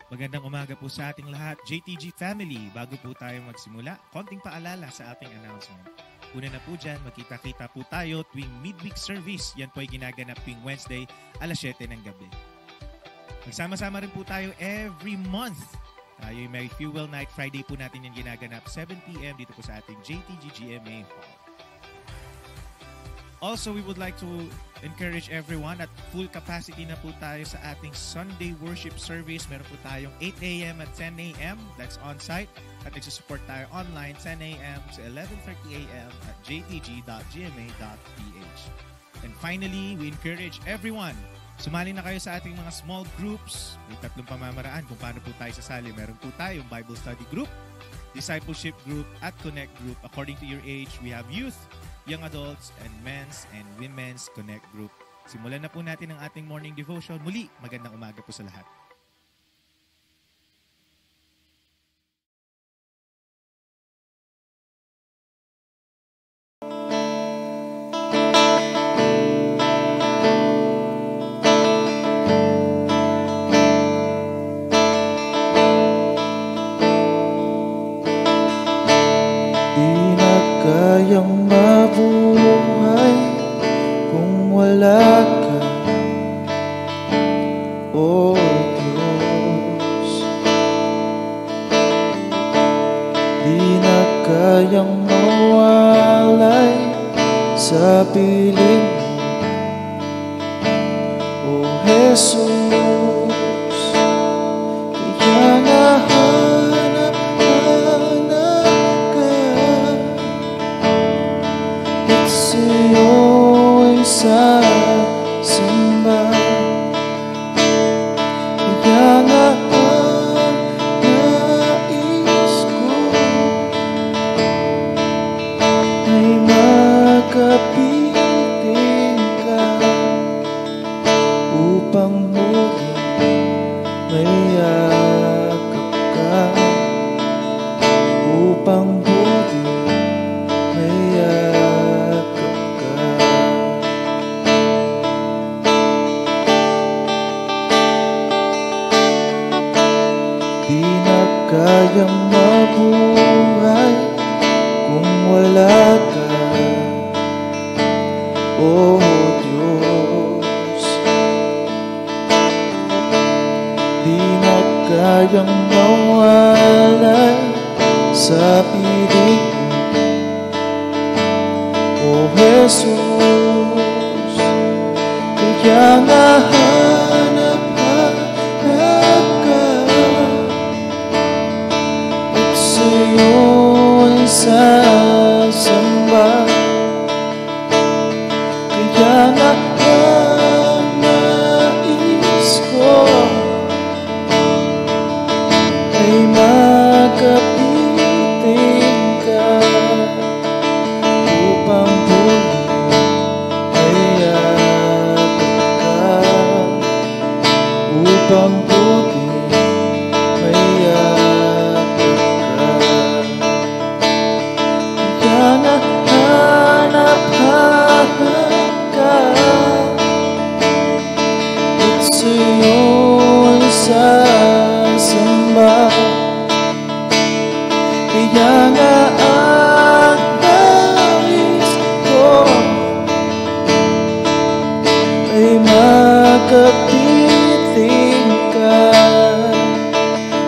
Magandang umaga po sa ating lahat, JTG family. Bago po tayo magsimula, konting paalala sa ating announcement. Una na po dyan, magkita-kita po tayo tuwing midweek service. Yan po ay ginaganap tuwing Wednesday, alas 7 ng gabi. Magsama-sama rin po tayo every month. Tayo yung may Fuel Night Friday po natin yung ginaganap 7 p.m. dito po sa ating JTG GMA Hall. Also, we would like to encourage everyone at full capacity na po tayo sa ating Sunday worship service. Meron po tayong 8 a.m. at 10 a.m. That's on-site. At nagsusupport tayo online 10 a.m. to 11:30 a.m. at jtg.gma.ph. And finally, we encourage everyone, sumali na kayo sa ating mga small groups. May 3 pamamaraan kung paano po tayo sasali. Meron po tayong Bible study group, discipleship group, at connect group. According to your age, we have youth, young adults, and men's and women's connect group. Simulan na po natin ang ating morning devotion. Muli, magandang umaga po sa lahat. Di na kayang mabuhay kung wala ka, O Diyos. Di na kayang mawalay sa piling mo, O Jesus. Kaya nahanap-hanap ka at sa'yo'y sasamba. Kaya nga ang nais ko ay makapiling ka upang muling mayakap ka, upang muling mayakap ka. Di na kayang mabuhay kung wala ka, O Diyos. Di na kayang mawalay sa piling mo, O Jesus. Kaya nga hanap-hanap ka at sa'yo'y sasamba. Kaya nga ang nais ko ay makapiling ka upang muling mayakap ka, upang muling mayakap ka. Kaya nga hanap-hanap ka at sa'yo'y sasamba. Kaya nga ang nais ko ay makapiling ka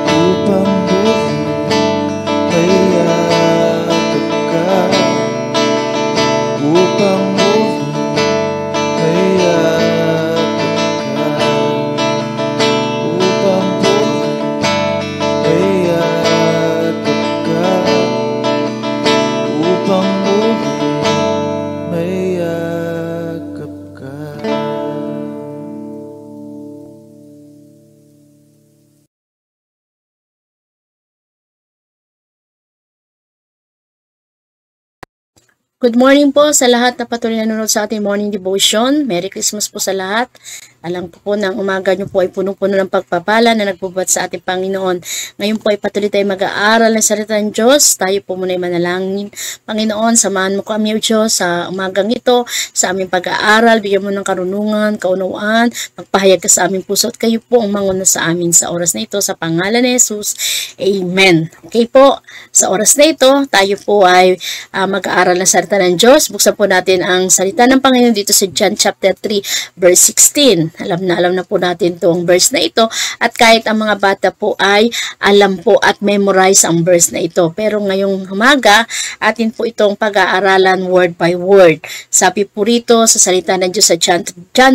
upang muling mayakap ka, upang muling mayakap ka, upang muling mayakap ka, upang muling mayakap ka. Good morning po sa lahat na patuloy na nanonood sa ating morning devotion. Merry Christmas po sa lahat. Alam ko po ng umaga nyo po ay punong-puno ng pagpapala na nagbubuhat sa ating Panginoon. Ngayon po ay patuloy tayo mag-aaral ng salita ng Diyos. Tayo po muna ay manalangin. Panginoon, samahan mo kami o Diyos sa umagang ito, sa aming pag-aaral. Bigyan mo ng karunungan, kaunawaan. Magpahayag ka sa aming puso at kayo po ang manguna sa amin sa oras na ito. Sa pangalan ni Jesus. Amen. Okay po, sa oras na ito, tayo po ay mag-aaral ng salita ng Diyos. Buksan po natin ang salita ng Panginoon dito sa John chapter 3 verse 16. Alam na po natin itong verse na ito at kahit ang mga bata po ay alam po at memorize ang verse na ito. Pero ngayong umaga, atin po itong pag-aaralan word by word. Sabi po rito sa salita ng Diyos sa John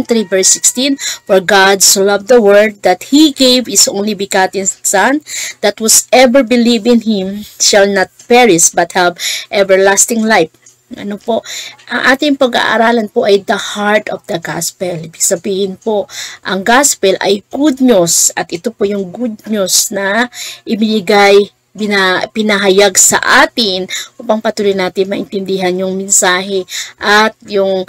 3 verse 16, For God so loved the world that He gave His only begotten Son, that whosoever believe in Him shall not perish but have everlasting life. Ano po, ang ating pag-aaralan po ay the heart of the gospel. Ibig sabihin po, ang gospel ay good news at ito po yung good news na ibinigay, pinahayag sa atin upang patuloy natin maintindihan yung mensahe at yung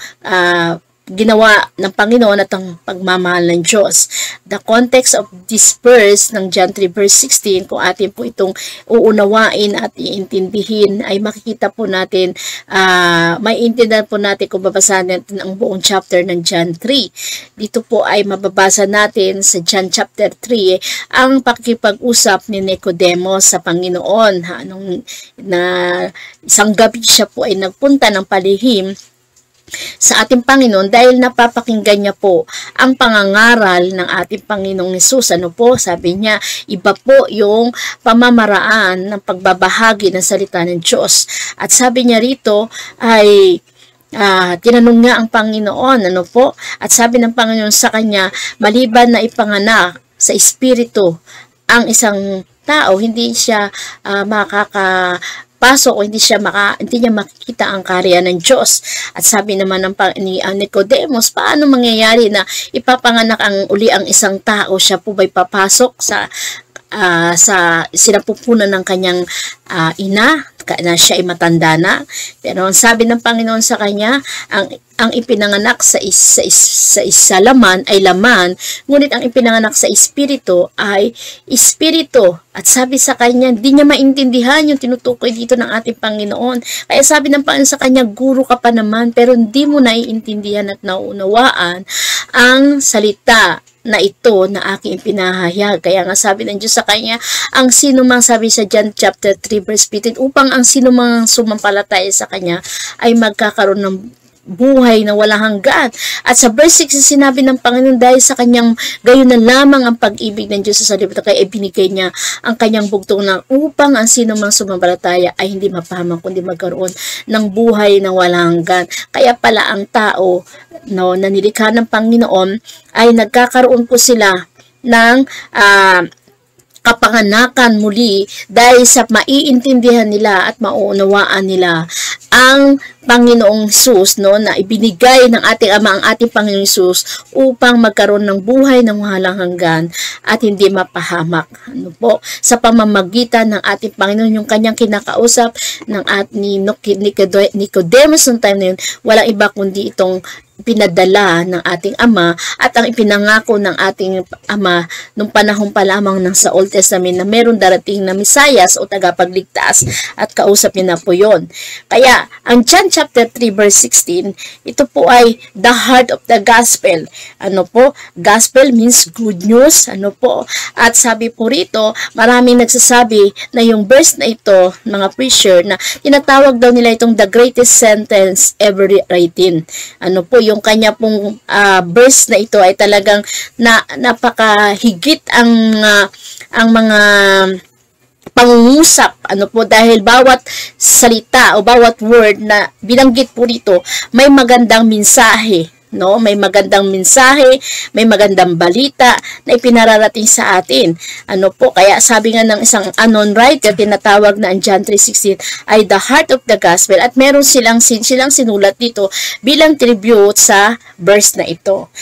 ginawa ng Panginoon at ang pagmamahal ng Diyos. The context of this verse ng John 3 verse 16, kung atin po itong uunawain at iintindihin, ay makikita po natin, maiintindihan po natin kung babasahin natin ang buong chapter ng John 3. Dito po ay mababasa natin sa John chapter 3 ang pakikipag-usap ni Nicodemo sa Panginoon. Na isang gabi siya po ay nagpunta ng palihim sa ating Panginoon dahil napapakinggan niya po ang pangangaral ng ating Panginoong Hesus. Ano po? Sabi niya, iba po yung pamamaraan ng pagbabahagi ng salita ng Diyos. At sabi niya rito ay tinanong niya ang Panginoon, ano po? At sabi ng Panginoon sa kanya, maliban na ipanganak sa Espiritu ang isang tao, hindi siya pasok o hindi niya makikita ang karya ng Diyos. At sabi naman ni Nicodemus, paano mangyayari na ipapanganak uli ang isang tao? Siya po ba'y papasok sa sinapupunan ng kanyang ina na siya ay matanda na? Pero ang sabi ng Panginoon sa kanya, ang ipinanganak sa laman ay laman, ngunit ang ipinanganak sa espiritu ay espiritu. At sabi sa kanya, hindi niya maintindihan yung tinutukoy dito ng ating Panginoon. Kaya sabi ng Panginoon sa kanya, guro ka pa naman, pero hindi mo naiintindihan at nauunawaan ang salita na ito na aking pinahayag. Kaya nga sabi ng Diyos sa kanya, ang sino mang, sabi sa John chapter 3 verse 15, upang ang sino mang sumampalataya sa kanya ay magkakaroon ng buhay na walang hanggan. At sa verse 6, sinabi ng Panginoon, dahil sa kanyang gayon na lamang ang pag-ibig ng Diyos sa lipunan, kaya ibinigay niya ang kanyang bugtong na upang ang sino mang sumampalataya ay hindi mapahamak kundi magkaroon ng buhay na walang hanggan. Kaya pala ang tao na nilikha ng Panginoon ay nagkakaroon po sila ng kapanganakan muli dahil sa maiintindihan nila at mauunawaan nila ang Panginoong Hesus, na ibinigay ng ating Ama ang ating Panginoong Hesus upang magkaroon ng buhay ng walang hanggan at hindi mapahamak. Ano po? Sa pamamagitan ng ating Panginoon, yung kanyang kinakausap ni Nicodemus noong time na yun, walang iba kundi itong pinadala ng ating Ama at ang ipinangako ng ating Ama nung panahon pa lamang ng sa Old Testament na meron darating na Mesiyas o tagapagligtas at kausap niya na po yun. Kaya, ang John chapter 3 verse 16, ito po ay the heart of the gospel. Ano po? Gospel means good news. Ano po? At sabi po rito, maraming nagsasabi na yung verse na ito, mga preacher, na tinatawag daw nila itong the greatest sentence ever written. Ano po? Yung kanya pong verse na ito ay talagang napakahigit ang mga pangungusap, ano po, dahil bawat salita o bawat word na binanggit po dito may magandang mensahe, may magandang mensahe, may magandang balita na ipinararating sa atin. Ano po, kaya sabi nga ng isang unknown writer, tinatawag na ang John 3:16 ay the heart of the gospel at meron silang sinulat dito bilang tribute sa verse na ito.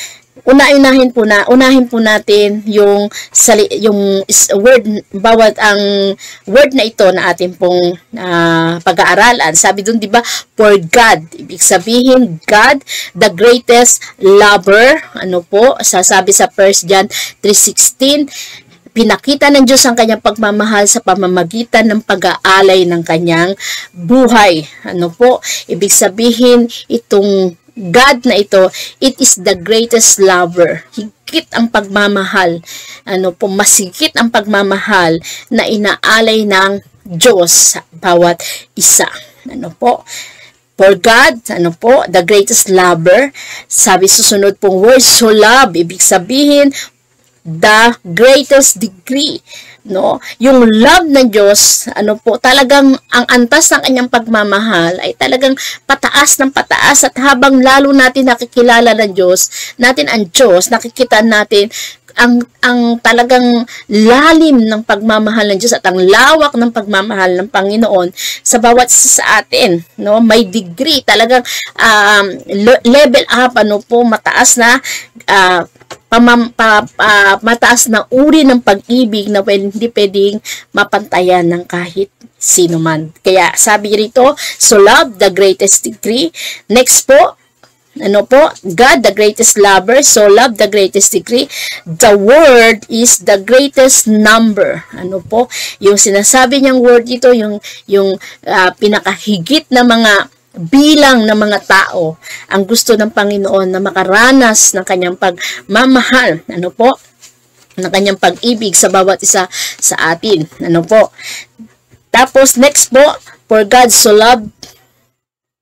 unahin po natin yung word, bawat ang word na ito na atin pong pag-aaralan. Sabi dun, di ba, for God. Ibig sabihin, God, the greatest lover. Ano po? Sasabi sa 1 John 3:16, pinakita ng Diyos ang kanyang pagmamahal sa pamamagitan ng pag-aalay ng kanyang buhay. Ano po? Ibig sabihin, itong God na ito, it is the greatest lover. Higit ang pagmamahal. Ano po, masigit ang pagmamahal na inaalay ng Diyos sa bawat isa. Ano po? For God, ano po, the greatest lover. Sabi susunod pong word, so love. Ibig sabihin, the greatest degree, no? Yung love ng Diyos, ano po, talagang ang antas ng kanyang pagmamahal ay talagang pataas ng pataas, at habang lalo natin nakikilala ng Diyos, natin ang Diyos, nakikita natin ang talagang lalim ng pagmamahal ng Diyos at ang lawak ng pagmamahal ng Panginoon sa bawat isa sa atin, no? May degree, talagang level up, ano po, mataas na mataas na uri ng pag-ibig na hindi pwedeng mapantayan ng kahit sino man. Kaya sabi rito, so love, the greatest degree. Next po, ano po, God, the greatest lover. So love, the greatest degree. The word is the greatest number. Ano po, yung sinasabi niyang word dito, yung pinakahigit na mga bilang ng mga tao ang gusto ng Panginoon na makaranas ng kanyang pagmamahal, ano po, ng kanyang pag-ibig sa bawat isa sa atin, ano po. Tapos next po, for God so loved,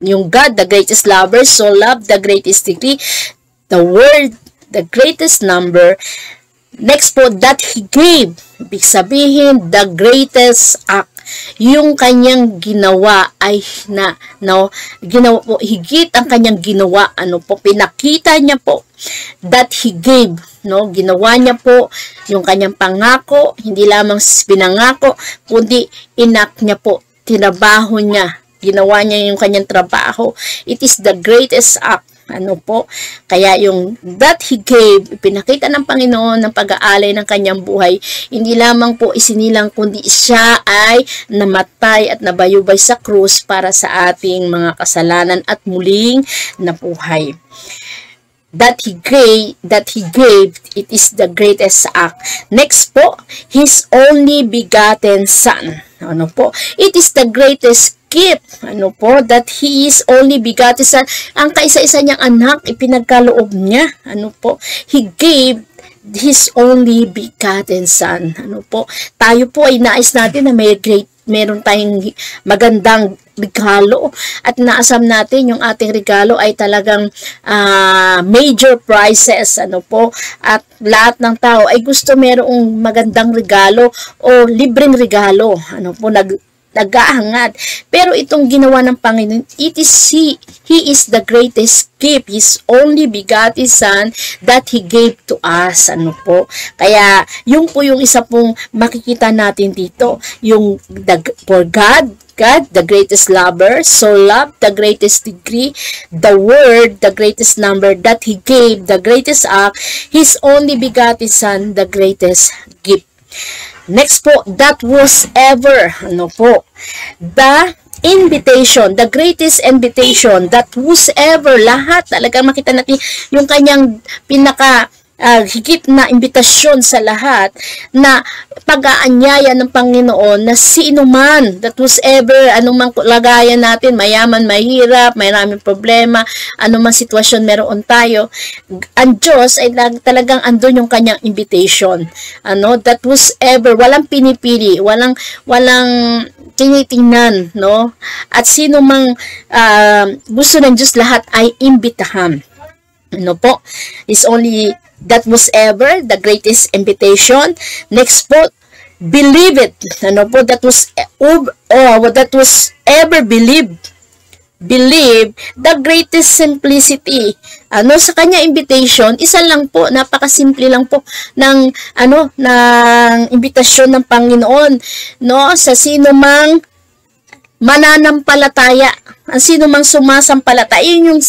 yung God, the greatest lover, so loved, the greatest degree, the word, the greatest number. Next po, that He gave, ibig sabihin, the greatest act. Yung kanyang ginawa ay ginawa po, higit ang kanyang ginawa, ano po, pinakita niya po that He gave, no? Ginawa niya po yung kanyang pangako, hindi lamang pinangako, kundi inak niya po, tinabaho niya, ginawa niya yung kanyang trabaho. It is the greatest act. Ano po, kaya yung that He gave, pinakita ng Panginoon ng pag-aalay ng kanyang buhay, hindi lamang po isinilang, kundi siya ay namatay at nabayubay sa krus para sa ating mga kasalanan at muling nabuhay. That He gave, it is the greatest act. Next po, His only begotten Son. Ano po, it is the greatest gift, ano po, that He is only begotten Son. Ang kaisa-isa niyang anak, ipinagkaloob niya, ano po, He gave His only begotten Son, ano po. Tayo po ay nais natin na meron tayong magandang regalo, at naasam natin yung ating regalo ay talagang major prizes, ano po, at lahat ng tao ay gusto merong magandang regalo o libreng regalo, ano po, nag-aangad. Pero itong ginawa ng Panginoon, it is He is the greatest gift, His only begotten Son that He gave to us. Ano po? Kaya, yung po yung isa pong makikita natin dito, yung for God, the greatest lover, so love, the greatest degree, the word, the greatest number, that He gave, the greatest act, His only begotten Son, the greatest gift. Next po, that was ever, ano po, the invitation, the greatest invitation, that was ever, lahat, talagang makita natin yung kanyang higit na imbitasyon sa lahat na pag-aanyaya ng Panginoon na sino man, that was ever, anumang lagayan natin, mayaman, mahirap, maraming problema, anumang sitwasyon meron tayo, ang Diyos ay talagang andun yung kanyang invitation. Ano, that was ever, walang pinipili, walang tinitingnan, no? At sino mang gusto ng Diyos, lahat ay imbitahan. Ano po? Is only that was ever the greatest invitation. Next po, believe it. Ano po? That was ever believe the greatest simplicity. Ano sa kanya invitation, isa lang po, napakasimple lang po ng invitasyon ng Panginoon, no, sa sino mang mananampalataya. ang sino mang sumasampalataya. Yun yung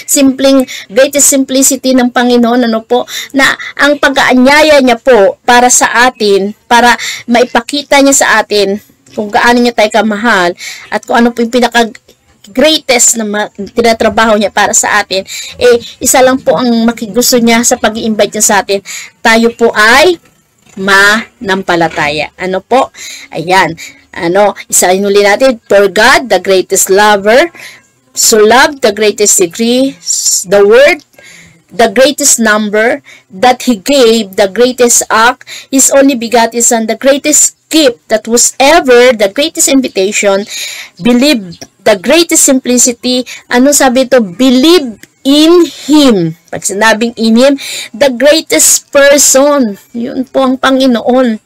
simpleng greatest simplicity ng Panginoon, ano po, na ang pag-aanyaya niya po para sa atin, para maipakita niya sa atin kung gaano niya tayo kamahal at kung ano po yung greatest na tinatrabaho niya para sa atin, isa lang po ang makigusto niya sa pag-i-invite niya sa atin. Tayo po ay manampalataya. Ano po? Ayan. Isahin uli natin. For God, the greatest lover, so love the greatest degree, the word, the greatest number, that He gave the greatest act, His only begotten Son, the greatest gift that was ever, the greatest invitation, believe, the greatest simplicity. Ano sabi ito? Believe in Him. Pag sinabing in Him, the greatest person. Yun po ang Panginoon.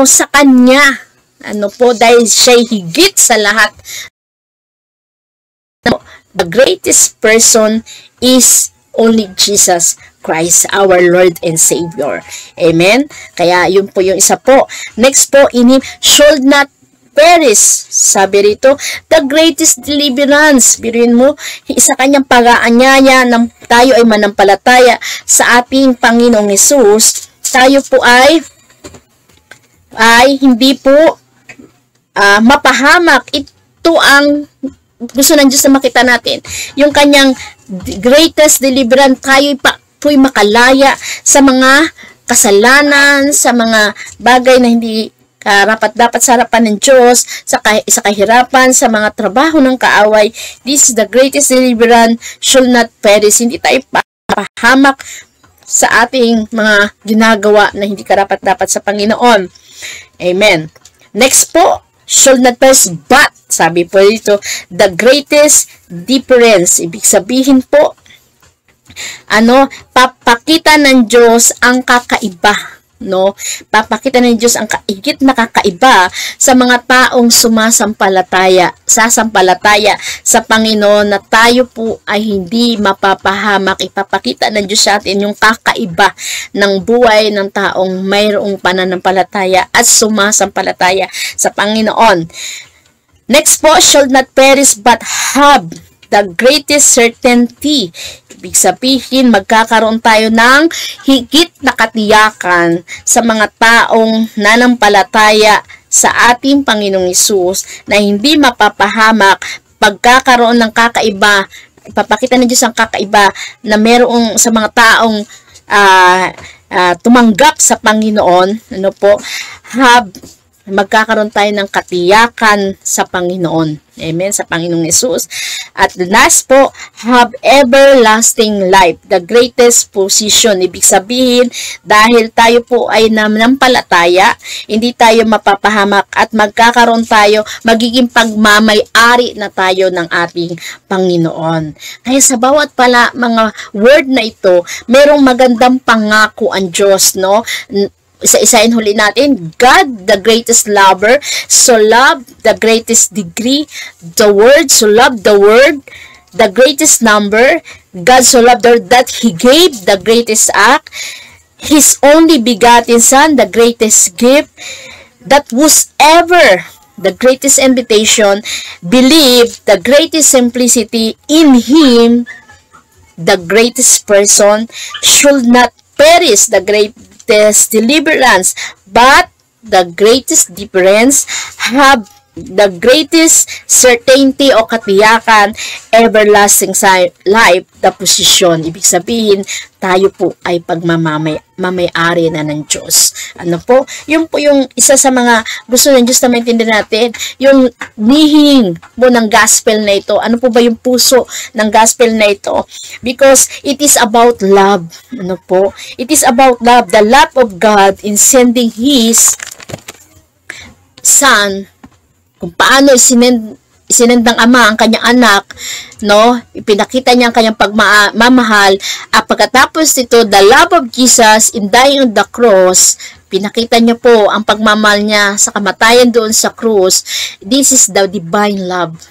Sa Kanya. Dahil siya'y higit sa lahat. The greatest person is only Jesus Christ, our Lord and Savior. Amen? Kaya yun po yung isa po. Next po, in Him should not perish. Sabi rito, the greatest deliverance. Biruin mo, isa kanyang pag-aanyaya ng tayo ay manampalataya sa ating Panginoong Hesus. Tayo po ay hindi po mapahamak. Ito ang gusto ng Diyos na makita natin. Yung kanyang greatest deliverance, tayo po'y makalaya sa mga kasalanan, sa mga bagay na hindi dapat sa harapan ng Diyos, sa kahirapan, sa mga trabaho ng kaaway. This is the greatest deliverance, should not perish. Hindi tayo pahamak sa ating mga ginagawa na hindi karapat-dapat sa Panginoon. Amen. Next po, should not perish, but, sabi po dito, the greatest difference. Ibig sabihin po, papakita ng Diyos ang kakaiba. Papakita ng Diyos ang higit na kakaiba sa mga taong sasampalataya sa Panginoon, na tayo po ay hindi mapapahamak. Ipapakita ng Diyos sa atin yung kakaiba ng buhay ng taong mayroong pananampalataya at sumasampalataya sa Panginoon. Next po, should not perish but have the greatest certainty. Ibig sabihin, magkakaroon tayo ng higit na katiyakan sa mga taong nanampalataya sa ating Panginoong Hesus, na hindi mapapahamak. Pagkakaroon ng kakaiba, ipapakita ng Diyos ang kakaiba na merong sa mga taong tumanggap sa Panginoon. Magkakaroon tayo ng katiyakan sa Panginoon. Amen, sa Panginoong Hesus. At the last po, have everlasting life, the greatest position. Ibig sabihin, dahil tayo po ay nanampalataya, hindi tayo mapapahamak at magkakaroon tayo, magiging pagmamay-ari na tayo ng ating Panginoon. Kaya sa bawat pala mga word na ito, merong magandang pangako ang Diyos, isa-isahin huli natin. God, the greatest lover, so love the greatest degree, the word, so love the word, the greatest number, God so loved the word that He gave the greatest act, His only begotten Son, the greatest gift, that was ever the greatest invitation, believe, the greatest simplicity, in Him, the greatest person, should not perish, the greatest deliverance, but the greatest difference, have the greatest certainty o katiyakan, everlasting life, the position. Ibig sabihin, tayo po ay pagmamay-ari na ng Diyos. Yun po yung isa sa mga gusto ng Diyos na maintindihan natin, yung nihing mo ng gospel na ito. Ano po ba yung puso ng gospel na ito? Because it is about love. It is about love, the love of God in sending His Son, kung paano isinendang Ama ang kanyang anak, ipinakita niya ang kanyang pagmamahal, at pagkatapos nito, the love of Jesus in dying on the cross, pinakita niya po ang pagmamahal niya sa kamatayan doon sa krus. This is the divine love,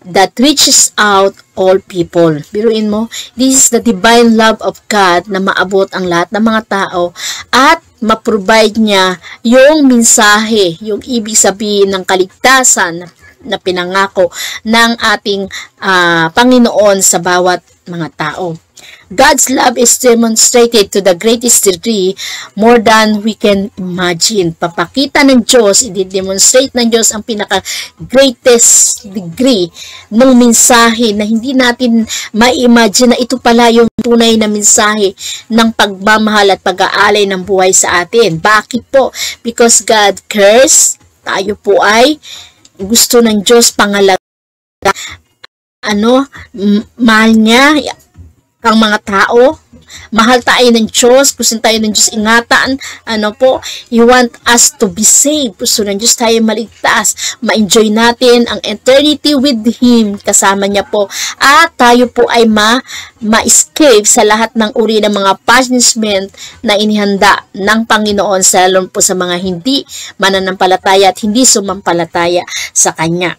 that reaches out all people. Biruin mo, this is the divine love of God na maabot ang lahat ng mga tao at ma-provide niya yung mensahe, yung ibig sabihin ng kaligtasan na pinangako ng ating Panginoon sa bawat mga tao. God's love is demonstrated to the greatest degree, more than we can imagine. Papakita ng Diyos, i-demonstrate ng Diyos ang pinaka-greatest degree ng mensahe na hindi natin ma-imagine na ito pala yung tunay na mensahe ng pagmamahal at pag-aalay ng buhay sa atin. Bakit po? Because God cares. Tayo po ay gusto ng Diyos pangalaga. Mahal niya ang mga tao, mahal tayo ng Diyos, gusto tayo ng Diyos ingatan, He want us to be saved, gusto ng Diyos tayo maligtas, ma-enjoy natin ang eternity with Him, kasama niya po, at tayo po ay ma-escape sa lahat ng uri ng mga punishment na inihanda ng Panginoon, lalo po sa mga hindi mananampalataya at hindi sumampalataya sa Kanya.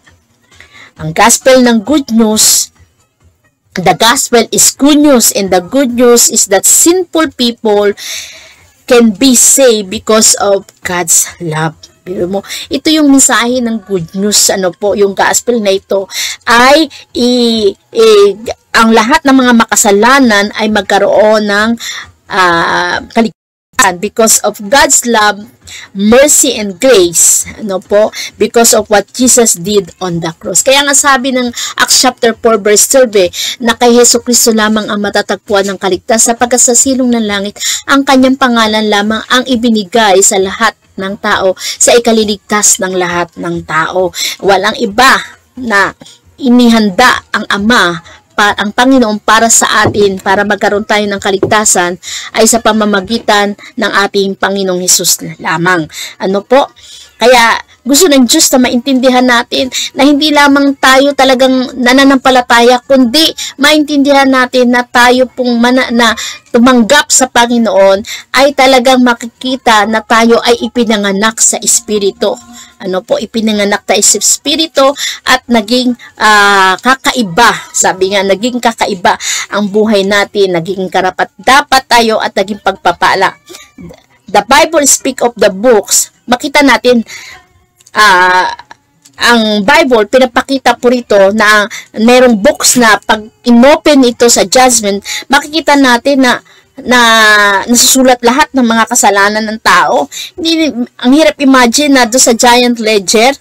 Ang gospel ng good news, the gospel is good news, and the good news is that sinful people can be saved because of God's love. Pero mo, ito yung mensahe ng good news, yung gospel na ito ay ang lahat ng mga makasalanan ay magkaroon ng kaligtasan because of God's love, mercy and grace, because of what Jesus did on the cross. Kaya nga sabi ng Acts chapter 4 verse 12 na kay Jesucristo lamang ang matatagpuan ng kaligtasan, sapagkat sa silong ng langit ang kanyang pangalan lamang ang ibinigay sa lahat ng tao, sa ikaliligtas ng lahat ng tao. Walang iba na inihanda ang Ama, ang Panginoon para sa atin, para magkaroon tayo ng kaligtasan, ay sa pamamagitan ng ating Panginoong Hesus lamang. Kaya gusto ng Diyos na maintindihan natin na hindi lamang tayo talagang nananampalataya, kundi maintindihan natin na tayo pong na tumanggap sa Panginoon ay talagang makikita na tayo ay ipinanganak sa Espiritu. Ipinanganak tayo sa Espiritu at naging kakaiba. Sabi nga, naging kakaiba ang buhay natin, naging karapat-dapat tayo at naging pagpapala. The Bible speak of the books. Makita natin, ang Bible, pinapakita po rito na merong books na pag inopen ito sa judgment, makikita natin na nasusulat lahat ng mga kasalanan ng tao. Ang hirap imagine na doon sa giant ledger,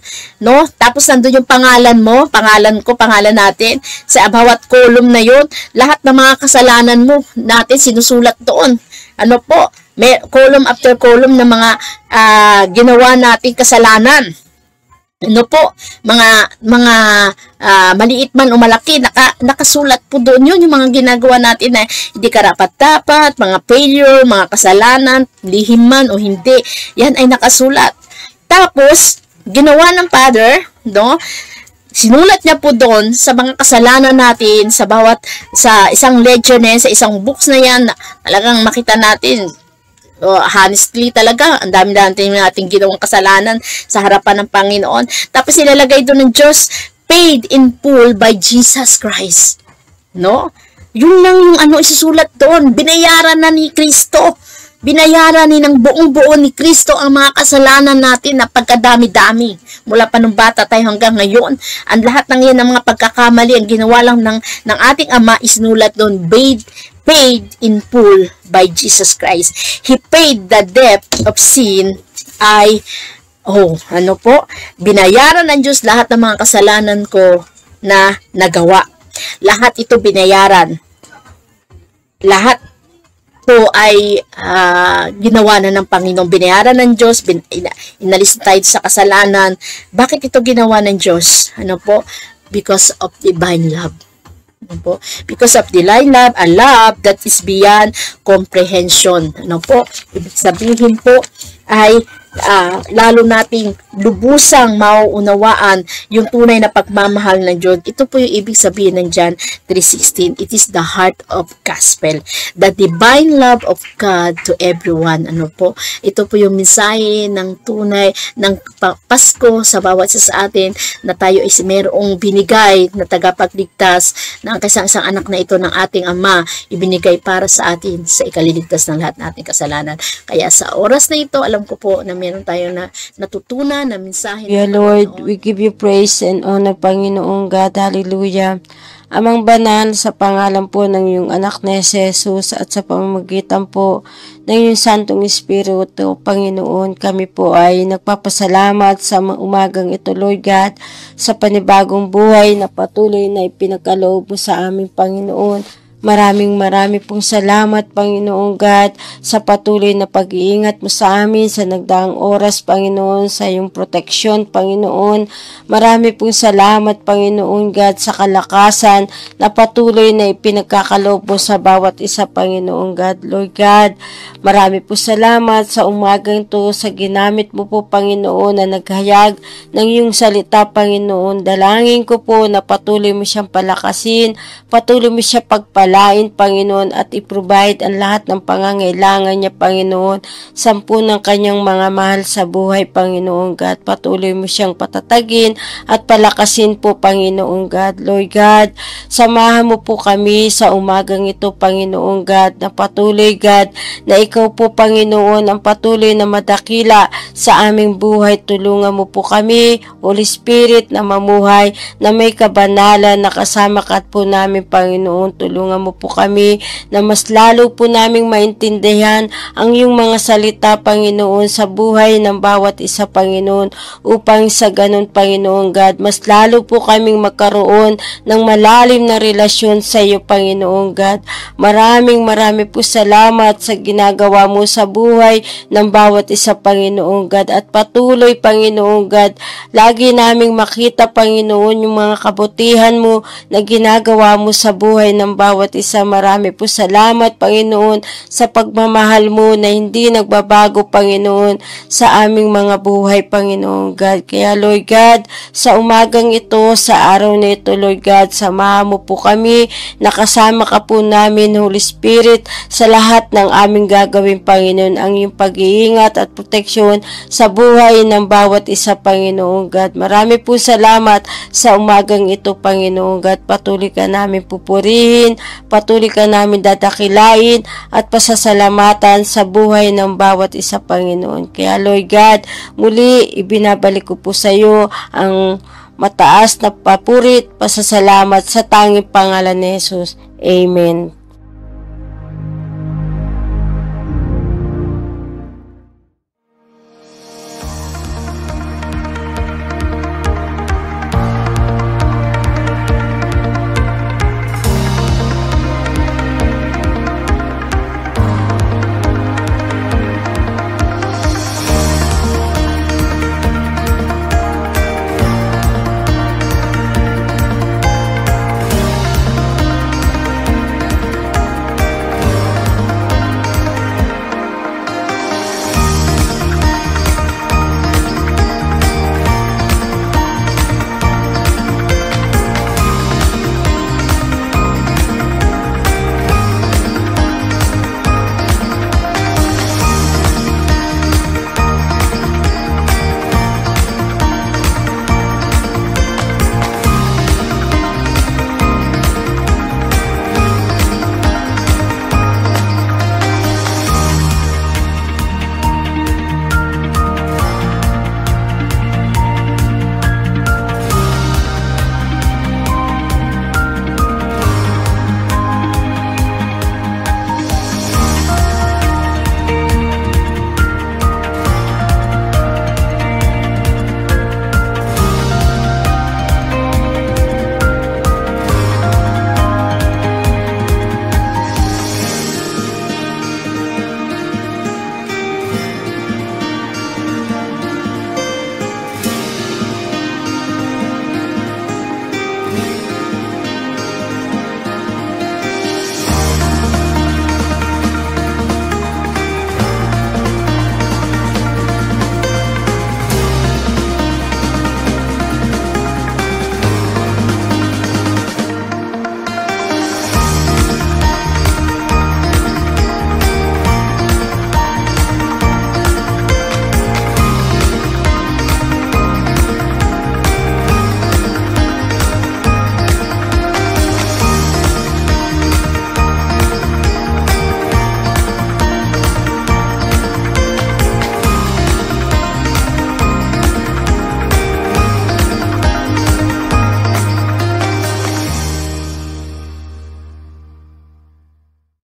tapos nandun yung pangalan mo, pangalan ko, pangalan natin, sa bawat column na yun, lahat ng mga kasalanan mo natin sinusulat doon. May column after column ng mga ginawa nating kasalanan. Mga maliit man o malaki, nakasulat po doon yun, yung mga ginagawa natin na hindi karapat-dapat, mga failure, mga kasalanan, lihim man o hindi, yan ay nakasulat. Tapos, ginawa ng Father, sinulat niya po doon sa mga kasalanan natin, sa isang ledger na yan, sa isang books na yan, talagang makita natin, honestly talaga, ang dami natin ginawang kasalanan sa harapan ng Panginoon. Tapos ilalagay doon ng Diyos, paid in full by Jesus Christ. Yun lang yung isusulat doon. Binayaran na ni Kristo. Binayaran ni ng buong-buo ni Kristo ang mga kasalanan natin na pagkadami-dami. Mula pa nung bata tayo hanggang ngayon, ang lahat ng yan ng mga pagkakamali, ang ginawa lang ng ating Ama, isinulat doon, paid in full by Jesus Christ. He paid the debt of sin binayaran ng Diyos lahat ng mga kasalanan ko na nagawa. Lahat ito binayaran. Lahat ito ay ginawa na ng Panginoon. Binayaran ng Diyos, inalis tayo sa kasalanan. Bakit ito ginawa ng Diyos? Because of divine love. Because of divine love, a love that is beyond comprehension. Ibig sabihin po ay lalo nating lubusang mauunawaan yung tunay na pagmamahal ng Diyos. Ito po yung ibig sabihin ng John 3:16. It is the heart of gospel, the divine love of God to everyone. Ito po yung mensahe ng tunay ng Pasko sa bawat isa sa atin, na tayo ay mayroong binigay na tagapagligtas, na ang isang anak na ito ng ating Ama ibinigay para sa atin sa ikaliligtas ng lahat nating kasalanan. Kaya sa oras na ito, alam ko po na mayroon tayong natutunan na mensahe. Yeah, Lord, we give you praise and honor, Panginoong God. Hallelujah. Amang banal, sa pangalan po ng iyong anak na Jesus at sa pamamagitan po ng iyong Santong Espiritu, Panginoon, kami po ay nagpapasalamat sa umagang ito, Lord God, sa panibagong buhay na patuloy na ipinagkaloob mo sa aming Panginoon. Maraming pong salamat, Panginoong God, sa patuloy na pag-iingat mo sa amin sa nagdaang oras, Panginoon, sa iyong proteksyon, Panginoon. Marami pong salamat, Panginoon God, sa kalakasan na patuloy na ipinagkakaloob mo sa bawat isa, Panginoong God. Lord God, marami po salamat sa umagang to sa ginamit mo po, Panginoon, na naghayag ng iyong salita, Panginoon. Dalangin ko po na patuloy mo siyang palakasin, patuloy mo siya pagpalain, Panginoon, at i-provide ang lahat ng pangangailangan niya, Panginoon, sampu ng kanyang mga mahal sa buhay, Panginoon God. Patuloy mo siyang patatagin at palakasin po, Panginoon God. Lord God, samahan mo po kami sa umagang ito, Panginoon God, na patuloy, God, na ikaw po, Panginoon, ang patuloy na madakila sa aming buhay. Tulungan mo po kami, Holy Spirit, na mamuhay, na may kabanalan, na kasama ka po namin, Panginoon. Tulungan mo po kami na mas lalo po naming maintindihan ang iyong mga salita, Panginoon, sa buhay ng bawat isa, Panginoon, upang sa ganun, Panginoon God, mas lalo po kaming magkaroon ng malalim na relasyon sa iyo, Panginoon God. Marami po salamat sa ginagawa mo sa buhay ng bawat isa, Panginoon God, at patuloy, Panginoon God, lagi naming makita, Panginoon, yung mga kabutihan mo na ginagawa mo sa buhay ng bawat isa. Marami po salamat, Panginoon, sa pagmamahal mo na hindi nagbabago, Panginoon, sa aming mga buhay, Panginoon God. Kaya, Lord God, sa umagang ito, sa araw na ito, Lord God, samahan mo po kami, nakasama ka po namin, Holy Spirit, sa lahat ng aming gagawin, Panginoon, ang iyong pag-iingat at proteksyon sa buhay ng bawat isa, Panginoon God. Marami po salamat sa umagang ito, Panginoon God. Patuloy ka namin pupurihin, patuloy ka namin dadakilain at pasasalamatan sa buhay ng bawat isa, Panginoon. Kaya, Lord God, muli ibinabalik ko po sa iyo ang mataas na papurit, pasasalamat sa tanging pangalan ni Jesus. Amen.